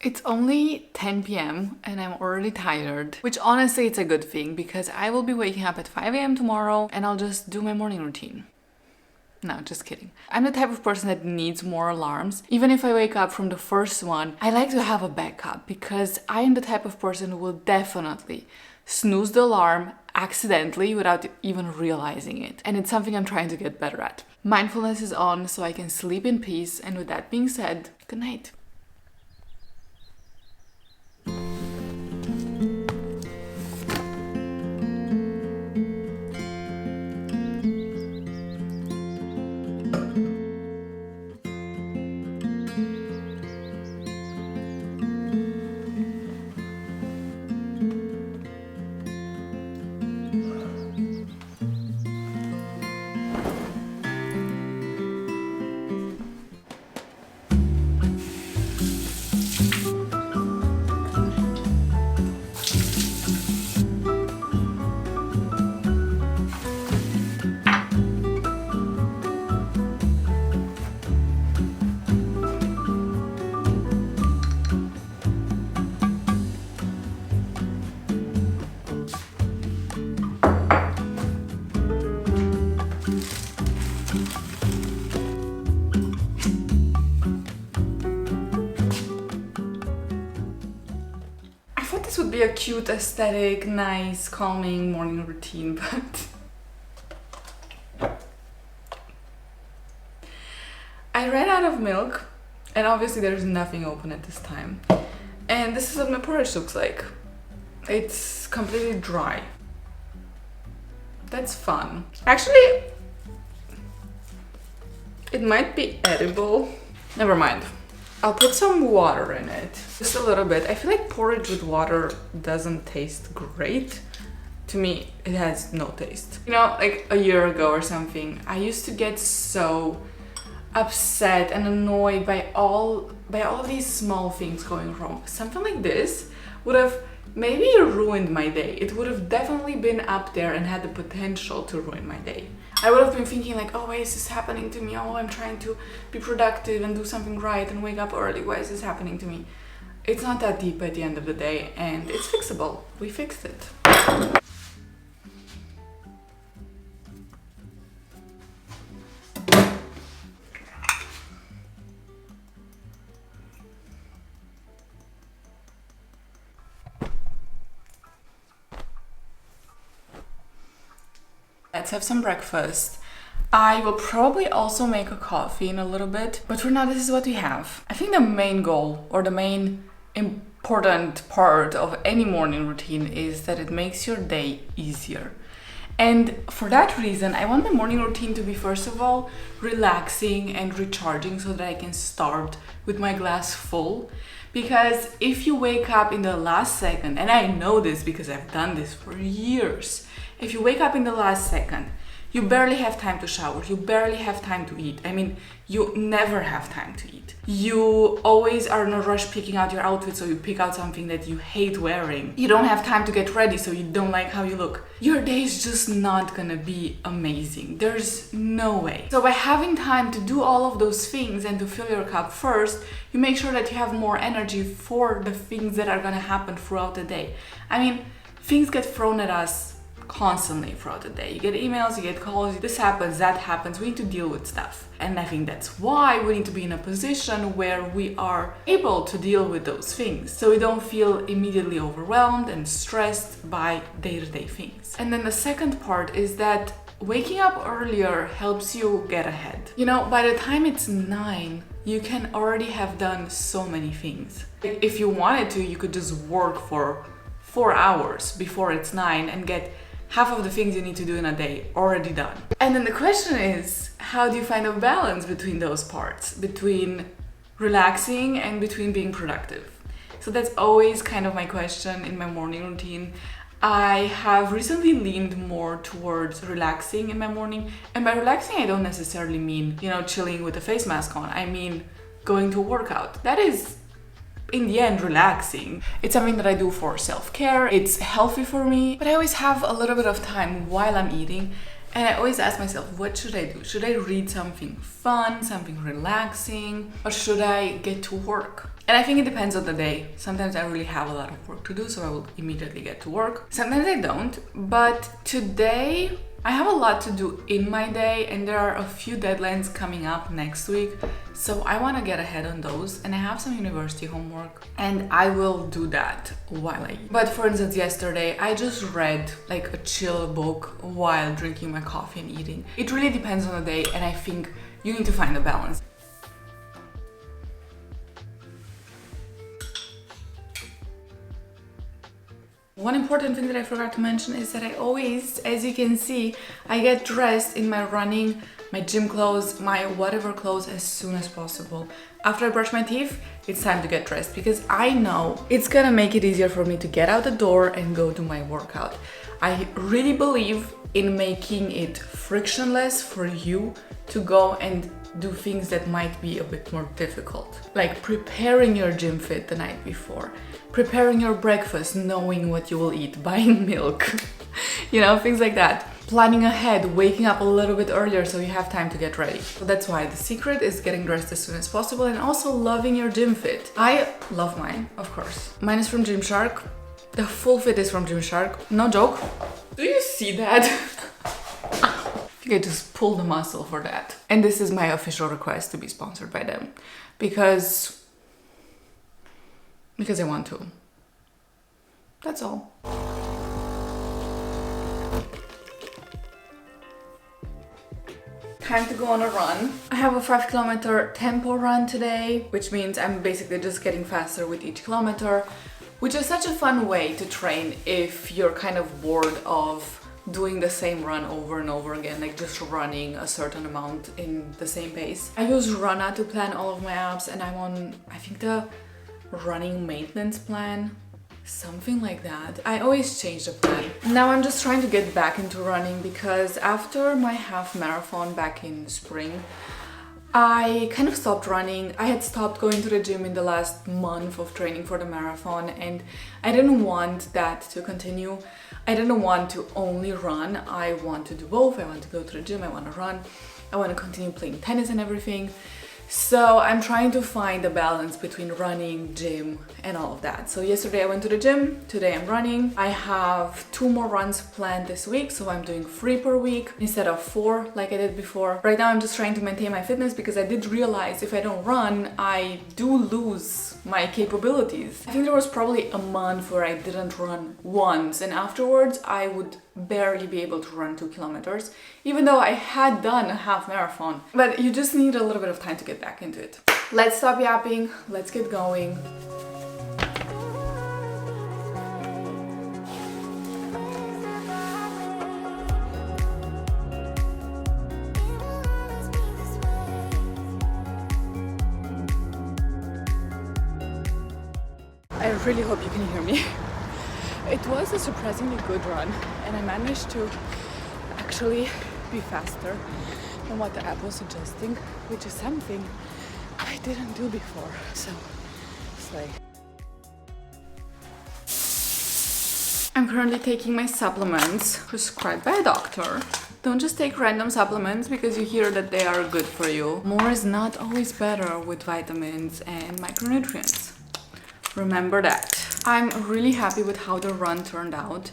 It's only 10 p.m. and I'm already tired, which honestly it's a good thing because I will be waking up at 5 a.m. tomorrow and I'll just do my morning routine. No, just kidding. I'm the type of person that needs more alarms. Even if I wake up from the first one, I like to have a backup because I am the type of person who will definitely snooze the alarm accidentally without even realizing it. And it's something I'm trying to get better at. Mindfulness is on so I can sleep in peace. And with that being said, good night. This would be a cute, aesthetic, nice, calming morning routine, but I ran out of milk and obviously there's nothing open at this time. And this is what my porridge looks like. It's completely dry. That's fun. Actually, it might be edible. Never mind. I'll put some water in it, just a little bit. I feel like porridge with water doesn't taste great. To me, it has no taste. You know, like a year ago or something, I used to get so upset and annoyed by all these small things going wrong. Something like this would have maybe ruined my day. It would have definitely been up there and had the potential to ruin my day. I would have been thinking like, oh, why is this happening to me? Oh, I'm trying to be productive and do something right and wake up early. Why is this happening to me? It's not that deep at the end of the day and it's fixable. We fixed it. Let's have some breakfast. I will probably also make a coffee in a little bit, but for now this is what we have. I think the main goal or the main important part of any morning routine is that it makes your day easier. And for that reason, I want my morning routine to be, first of all, relaxing and recharging so that I can start with my glass full. Because if you wake up in the last second, and I know this because I've done this for years, if you wake up in the last second, you barely have time to shower, you barely have time to eat. I mean, you never have time to eat. You always are in a rush picking out your outfit, so you pick out something that you hate wearing. You don't have time to get ready, so you don't like how you look. Your day is just not gonna be amazing. There's no way. So by having time to do all of those things and to fill your cup first, you make sure that you have more energy for the things that are gonna happen throughout the day. I mean, things get thrown at us constantly throughout the day. You get emails, you get calls, this happens, that happens, we need to deal with stuff. And I think that's why we need to be in a position where we are able to deal with those things, so we don't feel immediately overwhelmed and stressed by day-to-day things. And then the second part is that waking up earlier helps you get ahead. You know, by the time it's 9, you can already have done so many things. If you wanted to, you could just work for 4 hours before it's 9 and get half of the things you need to do in a day already done. And then the question is, how do you find a balance between those parts, between relaxing and between being productive? So that's always kind of my question in my morning routine. I have recently leaned more towards relaxing in my morning. And by relaxing, I don't necessarily mean, you know, chilling with a face mask on. I mean going to a workout. That is, in the end, relaxing. It's something that I do for self-care. It's healthy for me, but I always have a little bit of time while I'm eating, And I always ask myself, what should I do? Should I read something fun, something relaxing, or should I get to work? And I think it depends on the day. Sometimes I really have a lot of work to do, so I will immediately get to work. Sometimes I don't, but today I have a lot to do in my day, and there are a few deadlines coming up next week, so I want to get ahead on those, and I have some university homework, and I will do that while I eat. But for instance, yesterday I just read like a chill book while drinking my coffee and eating. It really depends on the day, and I think you need to find a balance. One important thing that I forgot to mention is that I always, as you can see, I get dressed in my running, my gym clothes, my whatever clothes as soon as possible. After I brush my teeth, it's time to get dressed because I know it's gonna make it easier for me to get out the door and go do my workout. I really believe in making it frictionless for you to go and do things that might be a bit more difficult. Like preparing your gym fit the night before, preparing your breakfast, knowing what you will eat, buying milk, you know, things like that. Planning ahead, waking up a little bit earlier so you have time to get ready. So that's why the secret is getting dressed as soon as possible and also loving your gym fit. I love mine, of course. Mine is from Gymshark. The full fit is from Gymshark. No joke. Do you see that? I just pulled the muscle for that. And this is my official request to be sponsored by them because I want to. That's all. Time to go on a run. I have a 5-kilometer tempo run today, which means I'm basically just getting faster with each kilometer, which is such a fun way to train if you're kind of bored of doing the same run over and over again, like just running a certain amount in the same pace. I use Rana to plan all of my apps, and I'm on, I think, the running maintenance plan, something like that. I always change the plan. Now I'm just trying to get back into running because after my half marathon back in spring, I kind of stopped running. I had stopped going to the gym in the last month of training for the marathon, and I didn't want that to continue. I didn't want to only run. I want to do both. I want to go to the gym, I want to run, I want to continue playing tennis and everything. So I'm trying to find a balance between running, gym, and all of that. So yesterday I went to the gym, today I'm running. I have 2 more runs planned this week, so I'm doing 3 per week instead of 4 like I did before. Right now I'm just trying to maintain my fitness because I did realize if I don't run, I do lose my capabilities. I think there was probably a month where I didn't run once, and afterwards I would barely be able to run 2 kilometers, even though I had done a half marathon. But you just need a little bit of time to get back into it. Let's stop yapping, let's get going. I really hope you can hear me. It was a surprisingly good run, and I managed to actually be faster than what the app was suggesting, which is something I didn't do before, so slay. I'm currently taking my supplements prescribed by a doctor. Don't just take random supplements because you hear that they are good for you. More is not always better with vitamins and micronutrients. Remember that. I'm really happy with how the run turned out.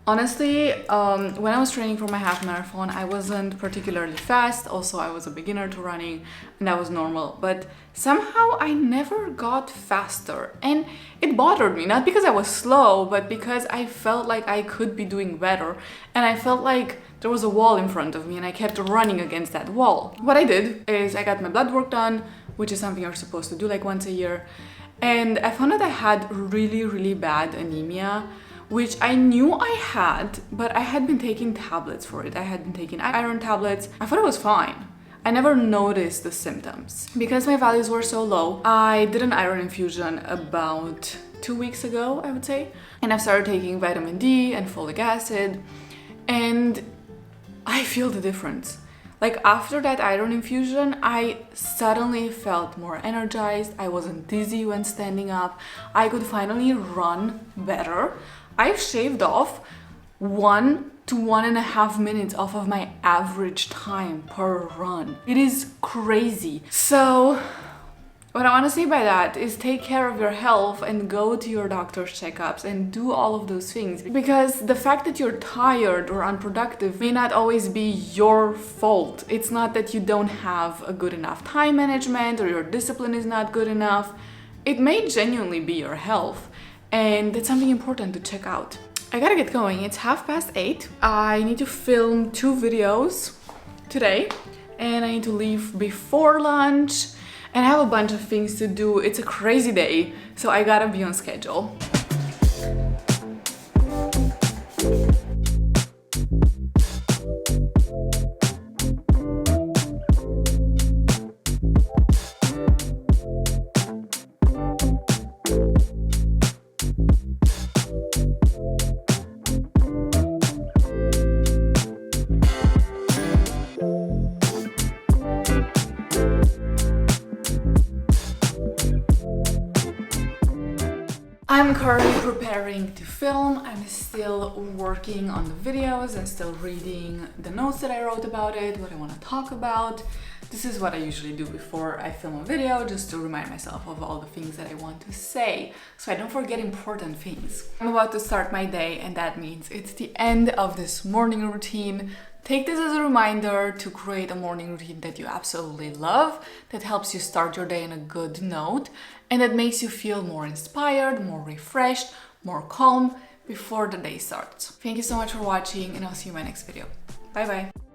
Honestly, when I was training for my half marathon, I wasn't particularly fast. Also, I was a beginner to running, and that was normal. But somehow I never got faster, and it bothered me. Not because I was slow, but because I felt like I could be doing better, and I felt like there was a wall in front of me, and I kept running against that wall. What I did is I got my blood work done, which is something you're supposed to do like once a year. And I found that I had really bad anemia, which I knew I had, but I had been taking tablets for it. I had been taking iron tablets. I thought it was fine. I never noticed the symptoms. Because my values were so low, I did an iron infusion about 2 weeks ago, I would say. And I've started taking vitamin D and folic acid, and I feel the difference. Like after that iron infusion, I suddenly felt more energized. I wasn't dizzy when standing up. I could finally run better. I've shaved off 1 to 1.5 minutes off of my average time per run. It is crazy. So what I want to say by that is take care of your health and go to your doctor's checkups and do all of those things, because the fact that you're tired or unproductive may not always be your fault. It's not that you don't have a good enough time management or your discipline is not good enough. It may genuinely be your health, and that's something important to check out. I gotta get going. It's 8:30. I need to film 2 videos today and I need to leave before lunch. And I have a bunch of things to do. It's a crazy day, so I gotta be on schedule. I'm currently preparing to film. I'm still working on the videos and still reading the notes that I wrote about it, what I want to talk about. This is what I usually do before I film a video, just to remind myself of all the things that I want to say, so I don't forget important things. I'm about to start my day, and that means it's the end of this morning routine. Take this as a reminder to create a morning routine that you absolutely love, that helps you start your day on a good note, and that makes you feel more inspired, more refreshed, more calm before the day starts. Thank you so much for watching, and I'll see you in my next video. Bye bye.